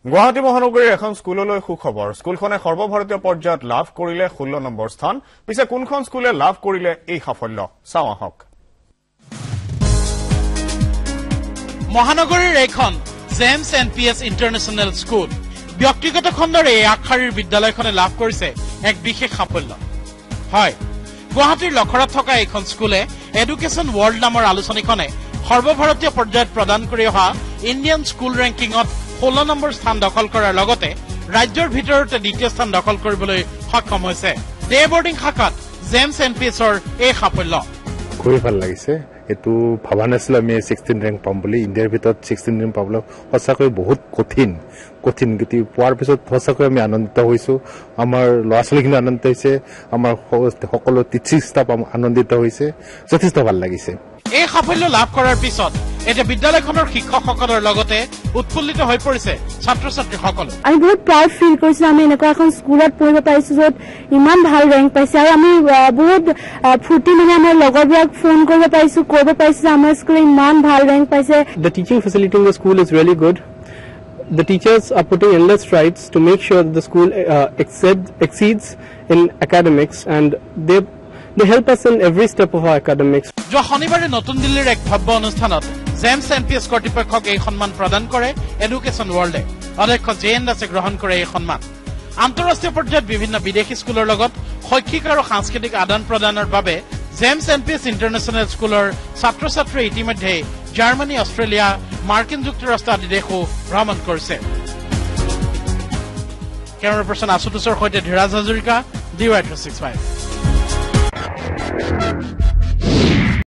গুৱাহাটী মহানগৰীৰ এখন স্কুললৈ সুখবৰ স্কুলখনে সৰ্বভাৰতীয় পৰ্যায়ত লাভ কৰিলে 16 নম্বৰ স্থান পিছে কোনখন স্কুলে লাভ কৰিলে এই সাফল্য চাও আহক মহানগৰীৰ এখন জেমছ এনপিএছ ইন্টাৰনেশ্যনেল স্কুল ব্যক্তিগত খণ্ডৰ এই আখাৰীৰ বিদ্যালয়খনে লাভ কৰিছে এক বিশেষ সাফল্য হয় গুৱাহাটীৰ লখৰাত থকা এইখন স্কুলে এডুকেশ্যন ৱৰ্ল্ড নামৰ আলোচনীখনে সৰ্বভাৰতীয় পৰ্যায়ত প্ৰদান কৰি অহা ইণ্ডিয়ান স্কুল ৰেংকিঙত 16 নম্বৰ স্থান দখল কৰাৰ লগতে ৰাজ্যৰ ভিতৰতে দ্বিতীয় স্থান দখল কৰিবলৈ সক্ষম হৈছে ডে বৰ্ডিং শাখাত জেমছ এনপিএছৰ এই সাফল্য খুবই ভাল লাগিছে এটো ভাবা নাছিল আমি 16 ৰেংক পাম বুলি ইণ্ডিয়াৰ ভিতৰত 16 ৰেংক পাবলৈ সঁচাকৈ বহুত কঠিন গতি পোৱাৰ পিছত সঁচাকৈ আমি আনন্দিত হৈছো আমাৰ ল'ৰা ছোৱালীখিনি আনন্দিত হৈছে আমাৰ সকলো টিচিং ষ্টাফ আনন্দিত হৈছে যথেষ্ট ভাল লাগিছে এই সাফল্য লাভ কৰাৰ পিছত এটা বিদ্যালয়খনৰ শিক্ষকসকলৰ লগতে উৎফুল্লিত হৈ পৰিছে ছাত্ৰ ছাত্ৰীসকল আমি বহুত প্ৰাউড ফিল কৰিছো আমি এনেকুৱা এখন স্কুলত পঢ়িব পাৰিছো য'ত ইমান ভাল ৰেংক পাইছে আৰু আমি বহুত ফুটি মানে আমাৰ লগৰবোৰক ফোন কৰিব পাৰিছো ক'ব পাৰিছো আমাৰ স্কুলে ইমান ভাল ৰেংক পাইছে The teaching facility in the school is really good. The teachers are putting endless strides to make sure that the school exceeds in academics and they help us in every step of our academics. যোৱা শনিবাৰে নতুন দিল্লীৰ এক ভব্য অনুষ্ঠানত James NPS কৰ্তৃপক্ষক এই সন্মান প্ৰদান কৰে এডুকেশ্যন ৱৰ্ল্ডে অধ্যক্ষ জেএন দাসে গ্ৰহণ কৰে এই সন্মান আন্তঃৰাষ্ট্ৰীয় পৰ্যায়ত বিভিন্ন বিদেশী স্কুলৰ লগত শৈক্ষিক আৰু সাংস্কৃতিক আদান প্ৰদানৰ বাবে জেমছ এনপিএছ ইণ্টাৰনেশ্যনেল স্কুলৰ ছাত্ৰ ছাত্ৰী ইতিমধ্যে জাৰ্মানী অষ্ট্ৰেলিয়া মাৰ্কিন যুক্তৰাষ্ট্ৰ আদি দেশো ভ্ৰমণ কৰিছে কেমেৰা পাৰ্চন আশুতোষৰ সৈতে ধীৰাজ হাজৰিকা DY365